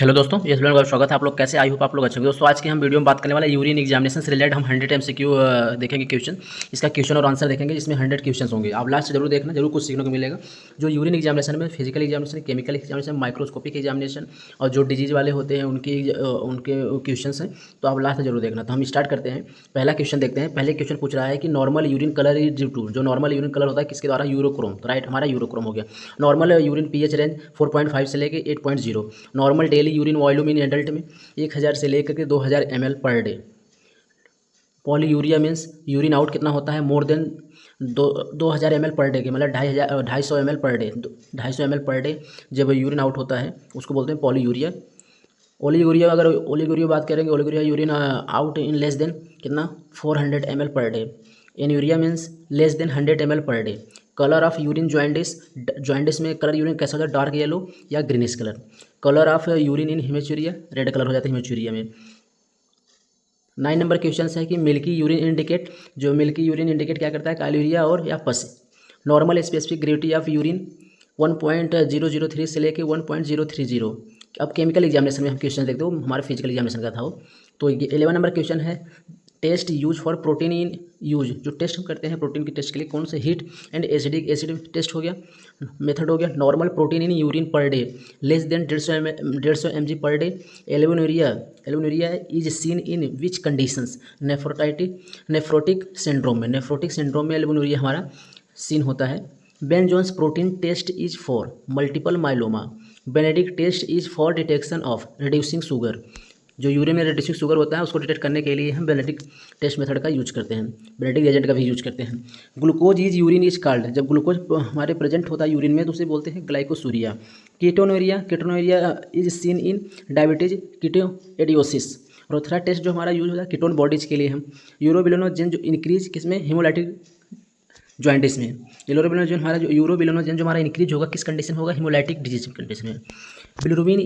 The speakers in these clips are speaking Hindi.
हेलो दोस्तों, यस लोगों का स्वागत है। आप लोग कैसे? आई होप आप लोग अच्छे होंगे। दोस्तों आज की हम वीडियो में बात करने वाले यूरिन एग्जामिनेशन से रिलेटेड हम 100 MCQ देखेंगे क्वेश्चन। इसका क्वेश्चन और आंसर देखेंगे, जिसमें 100 क्वेश्चन होंगे। आप लास्ट से जरूर देखना, जरूर कुछ सीखने को मिलेगा। जो यूरिन एग्जामिनेशन में physical examination, chemical examination, microscopic examination और जो डिजीज वाले होते हैं उनके क्वेश्चन हैं, तो आप लास्ट से जरूर देखना। तो हम स्टार्ट करते हैं। पहला क्वेश्चन देखते हैं। पहले क्वेश्चन पूछ रहा है कि normal urine colour is due to, जो नॉर्मल यूरिन कलर होता है किसके द्वारा? यूरोक्रोम। तो राइट, हमारा यूरोक्रोम हो गया। नॉर्मल यूरिन पीएच रेंज 4.5 से लेकर 8.0। Normal daily urine volume in adult में 1000 से लेकर के 2000 ml per day. Polyuria means urine out कितना होता है? More than 2000 ml per day के, मतलब 250 ml per day. 250 ml per day जब यूरिन आउट होता है उसको बोलते हैं पॉलीयूरिया। ओलीगोरिया, अगर ओलीगोरिया बात करेंगे, oliguria urine out in less than कितना? 400 ml per day. Anuria means less than 100 ml per day. Colour of urine jaundice, jaundice में कलर यूरिन कैसा होता है? डार्क येलो या greenish colour. Colour of urine in haematuria, red colour हो जाता है हिमेचुरिया में। 9 नंबर क्वेश्चन है कि मिल्की यूरिन इंडिकेट, जो मिल्की यूरिन इंडिकेट क्या करता है? कालूरिया और या पस। Normal specific gravity of urine 1.003 से लेके 1.030। अब केमिकल एग्जामिनेशन में हम क्वेश्चन देखते हो, हमारे फिजिकल एग्जामिनेशन का था वो। तो 11 नंबर क्वेश्चन है test use for protein in use, जो टेस्ट हम करते हैं प्रोटीन के टेस्ट के लिए कौन से? Heat and acidic acid test हो गया, मेथड हो गया। Normal protein in urine per day less than 150 mg per day. Albuminuria is seen in which conditions? Nephrotic syndrome में, नेफ्रोटिक सिंड्रोम में एल्बुमिनुरिया हमारा सीन होता है। Bence Jones protein test is for multiple myeloma. Benedict test is for detection of reducing sugar, जो यूरिन में रिड्यूसिंग शुगर होता है उसको डिटेक्ट करने के लिए हम बेनेडिक्ट टेस्ट मेथड का यूज करते हैं, बेनेडिक्ट एजेंट का भी यूज करते हैं। Glucose is urine is called, जब ग्लूकोज हमारे प्रेजेंट होता है यूरिन में तो उसे बोलते हैं glycosuria. Ketonuria is seen in diabetes ketoacidosis. Rothera test जो हमारा यूज होता है कीटोन बॉडीज के लिए हम। यूरोबिलिनोजेन जो इंक्रीज किसमें? हेमोलाइटिक जॉइंटिस में। यूरोबिलिनोजेन हमारा जो यूरोबिलिनोजेन जो हमारा इंक्रीज होगा किस कंडीशन में होगा? हेमोलाइटिक डिजीज कंडीशन में। Bilirubin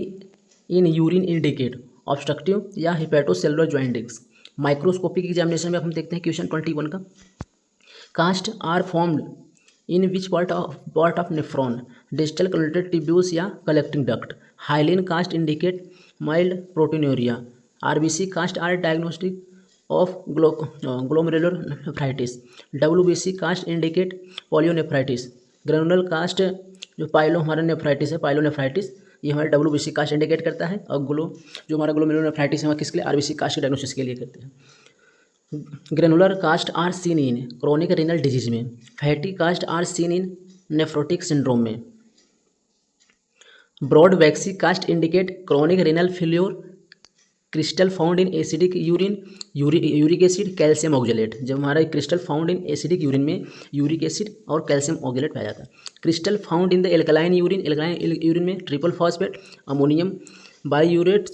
in urine indicate obstructive या हिपैटोसेलुलर जॉइंटिस। माइक्रोस्कोपिक एग्जामिनेशन में हम देखते हैं क्वेश्चन 21 का। Cast are formed in which part of nephron? Distal collected tubules या collecting duct. Hyaline cast indicate mild proteinuria. RBC cast are diagnostic of glomerular nephritis. WBC cast indicate pyelonephritis. Granular cast जो पाइलो हमारा नेफ्राइटिस है, पाइलोनेफ्राइटिस, ये हमारे डब्ल्यूबीसी कास्ट इंडिकेट करता है। और जो हमारा ग्लोमेरुलोनेफ्राइटिस है किसके लिए? आरबीसी कास्ट के डायग्नोसिस के लिए करते हैं। Granular cast are seen in chronic renal disease में। Fatty cast are seen in nephrotic syndrome में। Broad waxy cast indicate chronic renal failure. Crystal found in acidic urine, uric acid, calcium oxalate. जब हमारा crystal found in acidic urine में यूरिक एसिड और कैल्शियम ऑक्जेलेट पाया जाता है। Crystal found in the alkaline urine, alkaline urine में triple phosphate, ammonium biurate,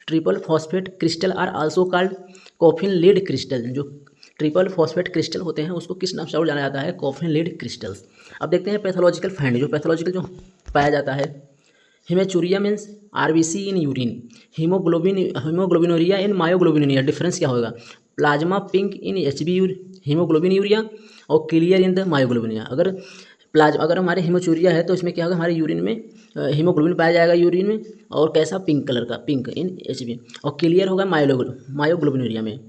triple phosphate crystal are also called coffin lead crystal. जो ट्रिपल फॉस्फेट क्रिस्टल होते हैं उसको किस नाम से और जाना जाता है? Coffin lead crystals. अब देखते हैं पैथोलॉजिकल फाइंड, जो पैथोलॉजिकल जो पाया जाता है। Haematuria means RBC in urine. Haemoglobinuria in myoglobinuria, difference क्या होगा? Plasma pink in Hb haemoglobinuria और क्लियर इन द मायोग्लोबिनिया। अगर हमारे हिमोचूरिया है तो इसमें क्या होगा? हमारे यूरिन में हीमोग्लोबिन पाया जाएगा यूरिन में, और कैसा? पिंक कलर का, पिंक इन एचबी। और क्लियर होगा मायोग्लोबिनूरिया में।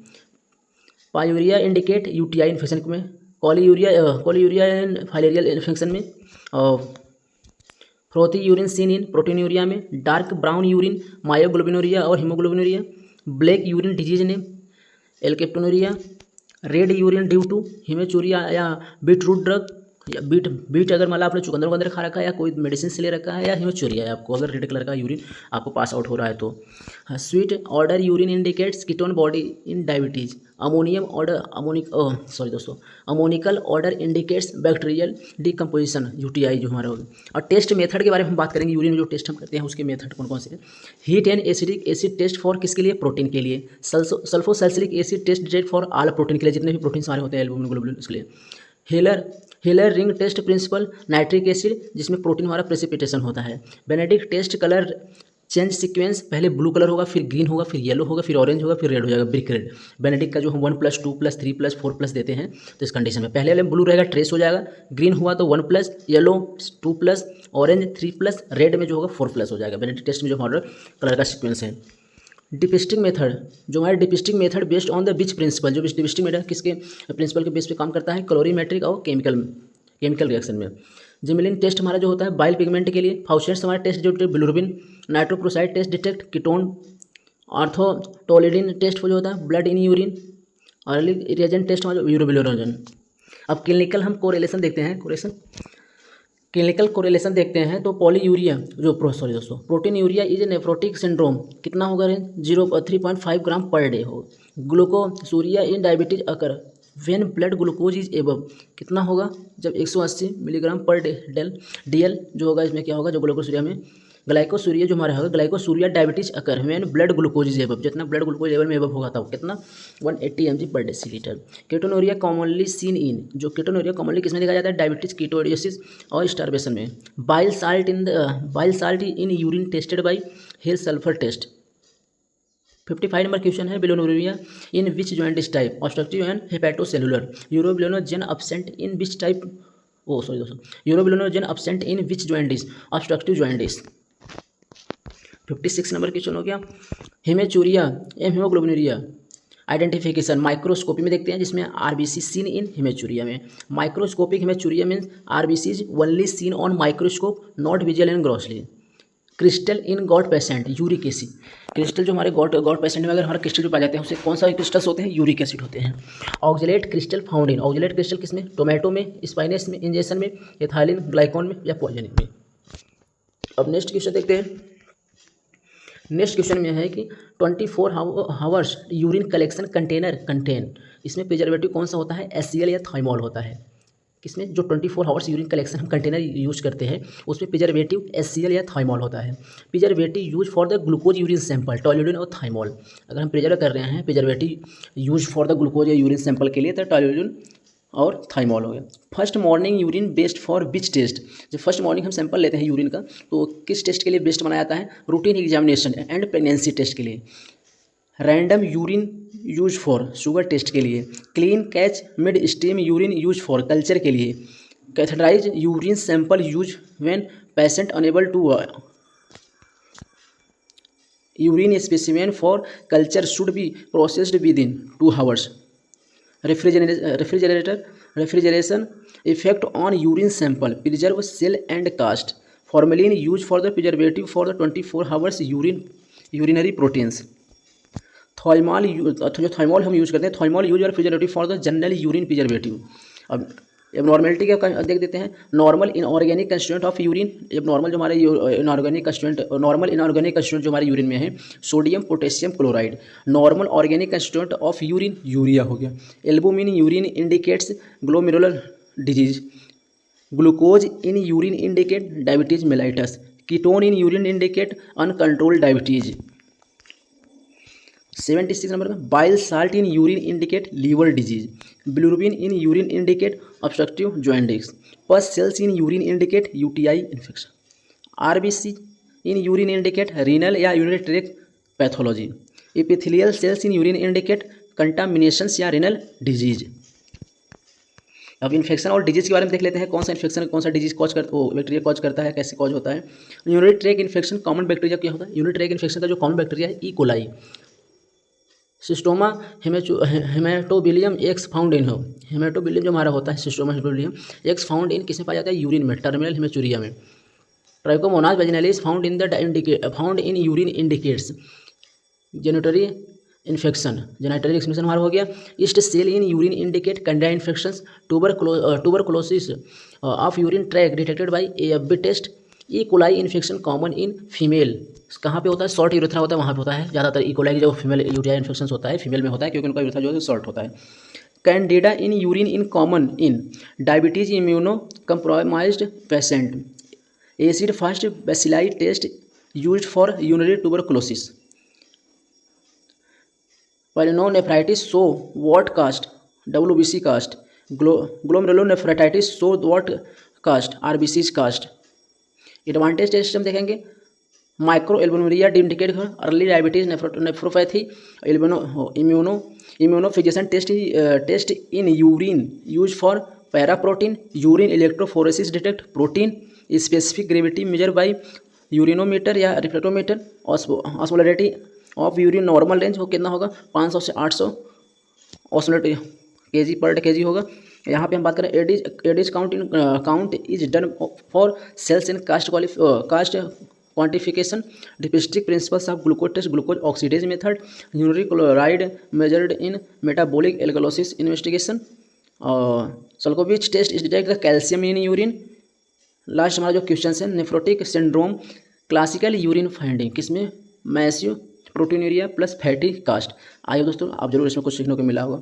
पायूरिया इंडिकेट यूटीआई इन्फेक्शन में। कॉलीयूरिया इन फाइलेरियल इन्फेक्शन में। और frothy urine seen in proteinuria में। डार्क ब्राउन यूरिन मायोग्लोबिनूरिया और हीमोग्लोबिनूरिया। ब्लैक यूरिन डिजीज ने alkaptonuria. Red urine due to haematuria या बीटरूट ड्रग, या बीट अगर मतलब आपने चुकंदर वगैरह खा रखा है या कोई मेडिसिन से ले रखा है, या हिमेचूरिया है आपको, अगर रेड कलर का यूरिन आपको पास आउट हो रहा है तो। Sweet order urine indicates ketone body in diabetes. Ammoniacal order indicates bacterial decomposition, UTI जो हमारा होगा। और टेस्ट मेथड के बारे में हम बात करेंगे, यूरिन में जो टेस्ट हम करते हैं उसके मेथड कौन कौन से हैं। Heat and acidic acid test for किसके लिए? प्रोटीन के लिए। Sulphosalicylic acid test detect for all protein के लिए, जितने भी प्रोटीन सारे होते हैं एल्बुमिन ग्लोबुलिन उसके लिए। Heller ring test principle nitric acid, जिसमें प्रोटीन हमारा प्रेसिपिटेशन होता है। Benedict test colour change sequence, पहले ब्लू कलर होगा, फिर ग्रीन होगा, फिर येलो होगा, फिर ऑरेंज होगा, फिर रेड हो जाएगा, ब्रिक रेड। बेनेडिक्ट का जो हम 1+, 2+, 3+, 4+ देते हैं, तो इस कंडीशन में पहले वाले ब्लू रहेगा, ट्रेस हो जाएगा, ग्रीन हुआ तो 1+, येलो 2+, ऑरेंज 3+, रेड में जो होगा 4+ हो जाएगा। बेनेडिक्ट टेस्ट में जो हमारा कलर का सीक्वेंस है। डिपिस्टिंग मेथड, जो हमारे dipstick method based on the which principle, जो डिपिस्टिंग मेथड किसके प्रिंसिपल के बेस पे काम करता है, कैलोरीमेट्रिक और केमिकल रिएक्शन में। जिमेलिन टेस्ट हमारा जो होता है बाइल पिगमेंट के लिए। फाउसेट्स हमारा टेस्ट जो bilirubin. Nitroprusside test detect ketone. Orthotolidine test जो होता है ब्लड इन यूरिन। और रिएजेंट टेस्ट हमारा यूरोबिलिरोजन। अब क्लिनिकल हम कोरिलेशन देखते हैं। क्लिनिकल कोरिलेशन देखते हैं तो पॉलीयूरिया जो protein urea is a nephrotic syndrome कितना होगा रेंज 3.5 ग्राम पर डे हो। ग्लूकोसूरिया in diabetes occur when blood glucose is above कितना होगा जब 180 मिलीग्राम पर डे DL जो होगा इसमें क्या होगा जो ग्लूकोसूरिया में ग्लाइकोसूरिया जो हमारा होगा glycosuria diabetes occur when blood glucose is above जितना ब्लड ग्लूकोज लेवल में एबव होगा तब कितना 180 mg पर डेसीलीटर। केटोनूरिया कॉमनली सीन इन जो केटोनूरिया कॉमनली किसमें देखा जाता है डायबिटीज कीटोएडियोसिस और स्टार्वेशन में। Bile salt in urine tested by Hay's sulphur test. 55 number question है bilirubinuria in which jaundice type obstructive and hepatocellular. Urobilinogen absent in which type urobilinogen absent in which jaundice obstructive jaundice. 56 number question हो गया हेमेचूरिया एम हीमोग्लोबिनुरिया आइडेंटिफिकेशन माइक्रोस्कोपी में देखते हैं जिसमें RBC सीन इन हेमेचूरिया में। Microscopic haematuria means RBC only seen on microscope not visual and grossly. Crystal in got patient uric acid. Crystal जो हमारे गॉट पेशेंट में अगर हमारे क्रिस्टल जो पाए जाते हैं उससे कौन सा क्रिस्टल्स होते हैं यूरिक एसिड होते हैं। ऑक्जेलेट क्रिस्टल फाउंड इन ऑक्जेलेट क्रिस्टल किसमें टोमेटो में स्पाइनस में इंजेक्शन में एथाइलिन ग्लाइकॉन में या पॉइजनिंग में। अब नेक्स्ट क्वेश्चन देखते हैं। नेक्स्ट क्वेश्चन में है कि 24 hours urine collection container contain इसमें प्रिजर्वेटिव कौन सा होता है HCl या थाइमोल होता है। किसमें जो 24 आवर्स यूरिन कलेक्शन हम कंटेनर यूज करते हैं उसमें प्रिजर्वेटिव HCl या थाइमोल होता है। Preservative use for the glucose urine sample toluidine और थाइमोल। अगर हम प्रिजर्व कर रहे हैं preservative use for the glucose या यूरिन सैंपल के लिए तो टोल्यूडिन और थाइमोल हो गया। First morning urine best for which test. जब फर्स्ट मॉर्निंग हम सैंपल लेते हैं यूरिन का तो किस टेस्ट के लिए बेस्ट बनाया जाता है routine examination and pregnancy test के लिए। Random urine use for sugar test के लिए। Clean catch mid stream urine use for culture के लिए। Catheterised urine sample use when patient unable to urine specimen for culture should be processed within 2 hours. Refrigeration effect on urine sample preserve cell and cast. Formalin use for the preservative for the 24 hours urinary proteins. Thymol जो थाइमोल हम यूज करते हैं थाइमोल यूज और preservative for the general urine preservative. अब नॉर्मेलिटी क्या देख देते हैं। Normal inorganic constituent of urine. जब नॉर्मल जो हमारे इनऑर्गेनिक कंस्टिट्यूएंट जो हमारे यूरिन में है sodium potassium chloride. Normal organic constituent of urine urea हो गया। Albumin urine indicates glomerular disease. Glucose in urine indicate diabetes mellitus. Ketone in urine indicate uncontrolled diabetes. 76 number में bile salt in urine indicate liver disease. Bilirubin in urine indicate obstructive jaundice. Pus cells in urine indicate UTI infection. RBC in urine indicate renal या urinary tract pathology. Epithelial cells in urine indicate contaminations या रीनल डिजीज। अब इन्फेक्शन और डिजीज के बारे में देख लेते हैं कौन सा इन्फेक्शन कौन सा डिजीज कॉज करता है बैक्टीरिया कॉज करता है कैसे कॉज होता है। Urinary tract infection common bacteria क्या होता है। यूरिनरी ट्रैक्ट इन्फेक्शन का जो कॉमन बैक्टीरिया है E. coli। Schistosoma haematobium eggs found in हो। हेमेटोबिलियम जो हमारा होता है schistosoma haematobium eggs found in किसमें पाया जाता है यूरिन में टर्मिनल हेमेचूरिया में। Trichomonas vaginalis found in urine indicates genitourinary infection. Genitourinary infection हमारा हो गया। Yeast cell in urine indicate candida infections. Tuberculosis of urine track detected by AFB test. E. coli infection common in female कहाँ पे होता है शॉर्ट यूरेथ्रा होता है वहाँ पे होता है ज़्यादातर। E. coli की जो फीमेल UTI इन्फेक्शन होता है फीमेल में होता है क्योंकि उनका यूरेथ्रा जो है शॉर्ट होता है। Candida in urine in common in diabetes immunocompromised patient. Acid fast bacilli test used for urinary tuberculosis. Pyelonephritis show what cast WBC cast. Glomerulonephritis show what cast RBC cast. Advantage test हम देखेंगे micro albuminuria indicate early diabetes, nephropathy, immunofixation test in urine use for paraprotein, urine electrophoresis detect protein, specific gravity measure by urinometer या reflectometer, osmolarity of urine normal range वो कितना होगा 500 से 800 ऑस्मोलरिटी केजी पर केजी होगा। यहाँ पे हम बात करें Addis count is done for cells in cast quantification, dipstick principles of glucose test, glucose oxidase method, urinary chloride measured in metabolic alkalosis investigation, sulkowitch test is detect the calcium in urine. Last हमारा जो क्वेश्चन है nephrotic syndrome classical urine finding किसमें, massive proteinuria plus fatty cast. आइए दोस्तों आप जरूर इसमें कुछ सीखने को मिला होगा।